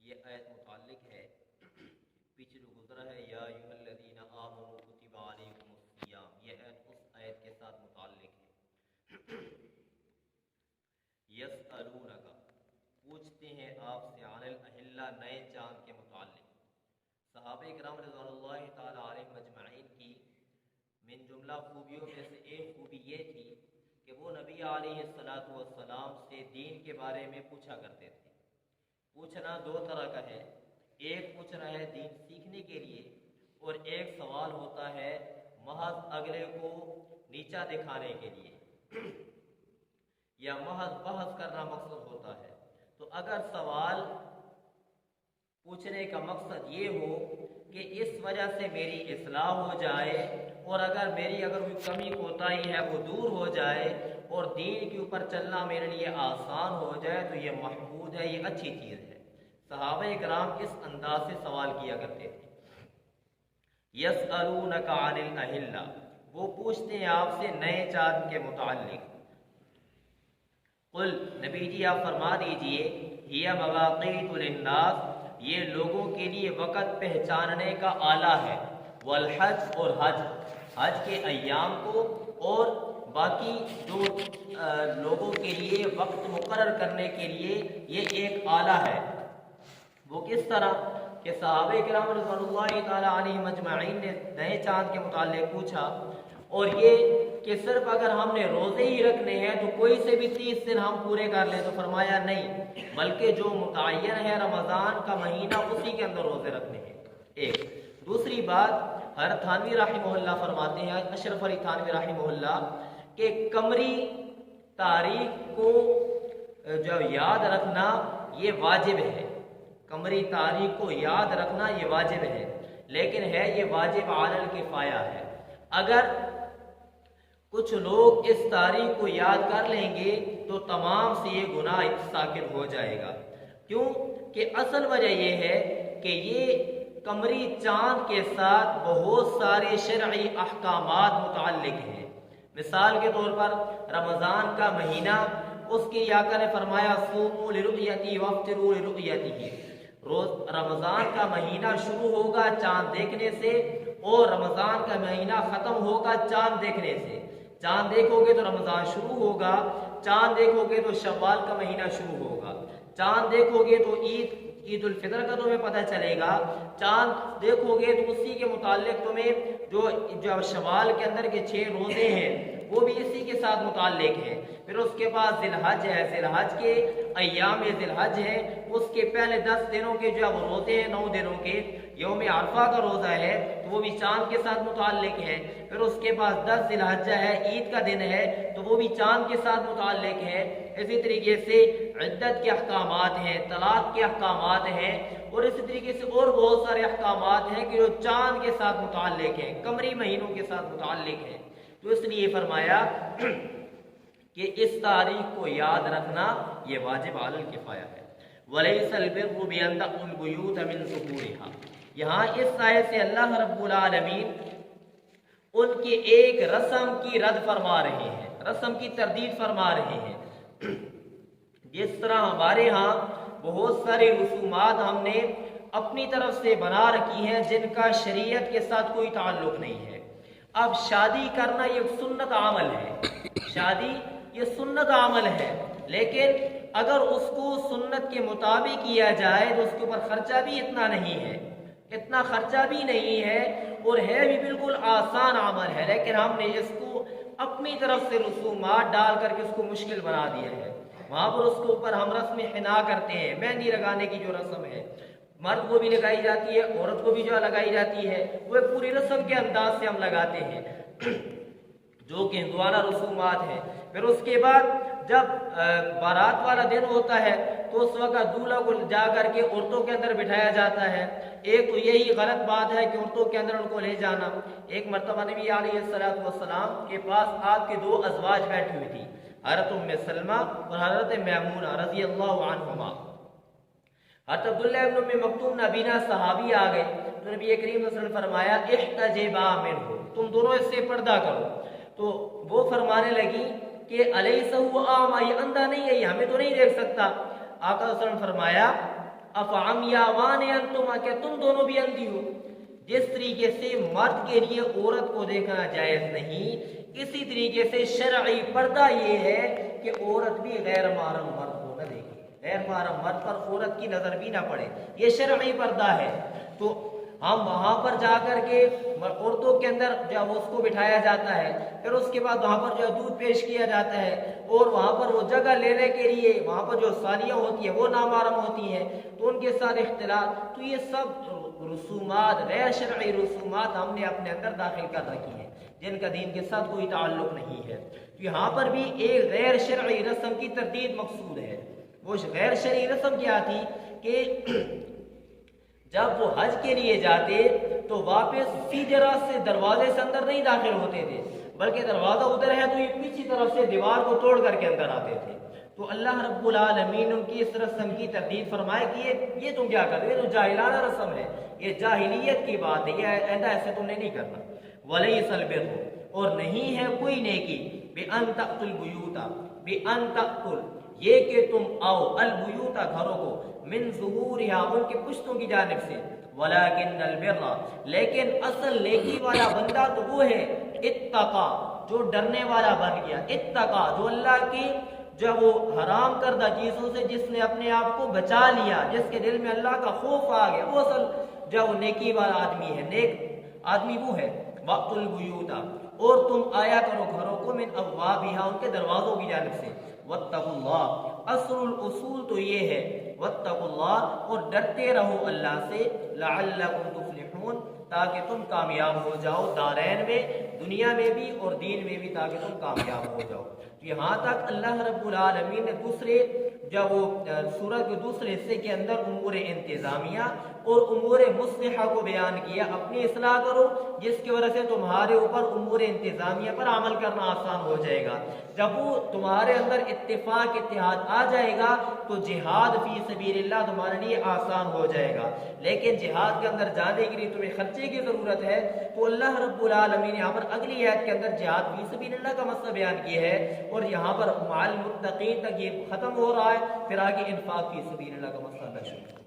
یہ آیت متعلق ہے پیچھے جو گزرا ہے یا ایھا الذین آمنوا کتب علیکم الصیام، یہ آیت اس آیت کے ساتھ متعلق ہے۔ یسألونک، پوچھتے ہیں آپ سے، عن الاہلہ، نئے چاند کے متعلق۔ صحابہ کرام رضوان اللہ تعالی علیہم اجمعین کی من جملہ خوبیوں میں سے ایک خوبی یہ تھی کہ وہ نبی علیہ السلام سے دین کے بارے میں پوچھا کرتے تھے۔ پوچھنا دو طرح کا ہے، ایک پوچھنا ہے دین سیکھنے کے لیے، اور ایک سوال ہوتا ہے محض اگلے کو نیچا دکھانے کے لیے یا محض بحث کرنا مقصد ہوتا ہے۔ تو اگر سوال پوچھنے کا مقصد یہ ہو کہ اس وجہ سے میری اصلاح ہو جائے، اور اگر کوئی کمی کوتاہی ہے وہ دور ہو جائے، اور دین کے اوپر چلنا میرے لیے آسان ہو جائے، تو یہ محمود ہے، یہ اچھی چیز ہے۔ صحابہ کرام اس انداز سے سوال کیا کرتے تھے۔ یسألونک عن الاہلہ، وہ پوچھتے ہیں آپ سے نئے چاند کے متعلق۔ قل، نبی جی آپ فرما دیجئے، ہی مواقیت للناس، یہ لوگوں کے لیے وقت پہچاننے کا آلہ ہے، والحج، اور حج کے ایام کو اور باقی جو لوگوں کے لیے وقت مقرر کرنے کے لیے یہ ایک آلہ ہے۔ وہ کس طرح کہ صحابہ کرام رضوان اللہ تعالی علیہم اجمعین نے نئے چاند کے متعلق پوچھا، اور یہ کہ صرف اگر ہم نے روزے ہی رکھنے ہیں تو کوئی سے بھی 30 دن ہم پورے کر لیں، تو فرمایا نہیں، بلکہ جو متعین ہے رمضان کا مہینہ اسی کے اندر روزے رکھنے ہیں۔ ایک دوسری بات، حضرت تھانوی رحمہ اللہ فرماتے ہیں، اشرف علی تھانوی رحمہ اللہ، کہ قمری تاریخ کو جو یاد رکھنا یہ واجب ہے، قمری تاریخ کو یاد رکھنا یہ واجب ہے، لیکن ہے یہ واجب علی الکفایہ ہے۔ اگر کچھ لوگ اس تاریخ کو یاد کر لیں گے تو تمام سے یہ گناہ ساقط ہو جائے گا۔ کیوں کہ اصل وجہ یہ ہے کہ یہ قمری چاند کے ساتھ بہت سارے شرعی احکامات متعلق ہیں۔ مثال کے طور پر رمضان کا مہینہ، اس کی آقا نے فرمایا صوموا لرؤیتی وافطروا لرؤیتہ، رمضان کا مہینہ شروع ہوگا چاند دیکھنے سے، اور رمضان کا مہینہ ختم ہوگا چاند دیکھنے سے۔ چاند دیکھو گے تو رمضان شروع ہوگا، چاند دیکھو گے تو شوال کا مہینہ شروع ہوگا، چاند دیکھو گے تو عید الفطر کا تمہیں پتہ چلے گا، چاند دیکھو گے تو اسی کے متعلق تمہیں جو شوال کے اندر کے 6 روزے ہیں وہ بھی اسی کے ساتھ متعلق ہیں۔ پھر اس کے بعد ذی الحج ہے، ذی الحج کے ایام ذی الحج ہیں، اس کے پہلے 10 دنوں کے جو روزے ہیں، 9 دنوں کے، یوم عرفہ کا روزہ ہے تو وہ بھی چاند کے ساتھ متعلق ہے۔ پھر اس کے بعد 10 ذی الحجہ ہے، عید کا دن ہے تو وہ بھی چاند کے ساتھ متعلق ہے۔ اسی طریقے سے عدت کے احکامات ہیں، طلاق کے احکامات ہیں، اور اسی طریقے سے اور بہت سارے احکامات ہیں کہ جو چاند کے ساتھ متعلق ہیں، قمری مہینوں کے ساتھ متعلق ہیں۔ تو اس لیے فرمایا کہ اس تاریخ کو یاد رکھنا یہ واجب علی الکفایہ ہے۔ وَلَيْسَ الْبِرُّ بِأَن تَأْتُوا الْبُيُوتَ مِن ظُهُورِهَا، یہاں اس آیت سے اللہ رب العالمین ان کی ایک رسم کی رد فرما رہے ہیں، رسم کی تردید فرما رہے ہیں۔ جس طرح ہمارے ہاں بہت ساری رسومات ہم نے اپنی طرف سے بنا رکھی ہیں جن کا شریعت کے ساتھ کوئی تعلق نہیں ہے۔ اب شادی کرنا یہ سنت عمل ہے، شادی یہ سنت عمل ہے، لیکن اگر اس کو سنت کے مطابق کیا جائے تو اس کے اوپر خرچہ بھی اتنا نہیں ہے، اتنا خرچہ بھی نہیں ہے، اور ہے بھی بالکل آسان عمل ہے، لیکن ہم نے اس کو اپنی طرف سے رسومات ڈال کر کے اس کو مشکل بنا دیا ہے۔ وہاں پر اس کے اوپر ہم رسم حنا کرتے ہیں، مہندی لگانے کی جو رسم ہے، مرد کو بھی لگائی جاتی ہے، عورت کو بھی جو لگائی جاتی ہے، وہ ایک پوری رسم کے انداز سے ہم لگاتے ہیں جو کہ ہندوانہ رسومات ہیں۔ پھر اس کے بعد جب بارات والا دن ہوتا ہے تو اس وقت دولہا کو جا کر کے عورتوں کے اندر بٹھایا جاتا ہے۔ ایک تو یہی غلط بات ہے کہ عورتوں کے اندر ان کو لے جانا۔ ایک مرتبہ نبی علیہ السلام کے پاس آپ کے 2 ازواج بیٹھی ہوئی تھی، حضرت ام سلمہ اور حضرت میمونہ رضی اللہ عنہما۔ حضرت عبداللہ ابن ام مکتوم نابینا صحابی آ گئے تو نبی کریم صلی اللہ علیہ وسلم فرمایا احتجبا منہ، تم دونوں اس سے پردہ کرو۔ تو وہ فرمانے لگی کہ الیس هو اعمی، یہ اندھا نہیں ہے، یہ ہمیں تو نہیں دیکھ سکتا۔ آقا صلی اللہ علیہ وسلم فرمایا افعمیاوان انتما، کہ تم دونوں بھی اندھی ہو؟ جس طریقے سے مرد کے لیے عورت کو دیکھنا جائز نہیں، اسی طریقے سے شرعی پردہ یہ ہے کہ عورت بھی غیر محرم مرد کو نہ دیکھے، غیر محرم مرد پر عورت کی نظر بھی نہ پڑے، یہ شرعی پردہ ہے۔ تو ہم وہاں پر جا کر کے عورتوں کے اندر جب اس کو بٹھایا جاتا ہے، پھر اس کے بعد وہاں پر جو دودھ پیش کیا جاتا ہے، اور وہاں پر وہ جگہ لینے کے لیے وہاں پر جو سالیاں ہوتی ہیں وہ نامحرم ہوتی ہیں، تو ان کے ساتھ اختلاط، تو یہ سب رسومات، غیر شرعی رسومات ہم نے اپنے اندر داخل کر رکھی ہیں جن کا دین کے ساتھ کوئی تعلق نہیں ہے۔ تو یہاں پر بھی ایک غیر شرعی رسم کی تردید مقصود ہے۔ وہ غیر شرعی رسم کیا تھی کہ جب وہ حج کے لیے جاتے تو واپس سیدھے راستے سے دروازے سے اندر نہیں داخل ہوتے تھے، بلکہ دروازہ ادھر ہے تو یہ پیچھے طرف سے دیوار کو توڑ کر کے اندر آتے تھے۔ تو اللہ رب العالمین ان کی اس رسم کی تردید فرمائے کہ یہ تم کیا کر رہے ہو؟ یہ تو جاہلانہ رسم ہے، یہ جاہلیت کی بات ہے، یہ ایسے تم نے نہیں کرنا۔ وَلَيْسَ الْبِرُّ، اور نہیں ہے کوئی نیکی، بِأَن تَأْتُوا الْبُيُوتَ، بِأَن تَأْتُوا، یہ کہ تم آؤ، البیوت گھروں کو، من ظہورها ان کے پشتوں کی جانب سے، ولیکن البر، لیکن اصل نیکی والا بندہ تو وہ ہے اتقا، جو ڈرنے والا بن گیا، اتقا جو اللہ کی جب وہ حرام کردہ چیزوں سے جس نے اپنے آپ کو بچا لیا، جس کے دل میں اللہ کا خوف آ گیا، وہ اصل جو نیکی والا آدمی ہے، نیک آدمی وہ ہے۔ وقت البیوت، اور تم آیا کرو گھروں کو، من ابوابها ان کے دروازوں کی جانب سے، واتقوا اللہ، اصل الاصول تو یہ ہے، واتقوا اللہ، اور ڈرتے رہو اللہ سے، لعلکم تفلحون، تاکہ تم کامیاب ہو جاؤ دارین میں، دنیا میں بھی اور دین میں بھی، تاکہ تم کامیاب ہو جاؤ۔ یہاں تک اللہ رب العالمین نے دوسرے جب وہ سورۃ کے دوسرے حصے کے اندر امور انتظامیہ اور امور مصلحہ کو بیان کیا، اپنی اصلاح کرو جس کی وجہ سے تمہارے اوپر امور انتظامیہ پر عمل کرنا آسان ہو جائے گا۔ جب وہ تمہارے اندر اتفاق اتحاد آ جائے گا تو جہاد فی سبیل اللہ تمہارے لیے آسان ہو جائے گا، لیکن جہاد کے اندر جانے کے لیے تمہیں خرچے کی ضرورت ہے۔ تو اللہ رب العالمین نے یہاں پر اگلی آیت کے اندر جہاد فی سبیل اللہ کا مسئلہ بیان کیا ہے، اور یہاں پر مع المتقین تک یہ ختم ہو رہا ہے، پھر آگے انفاق فی سبیل اللہ کا مسئلہ شروع۔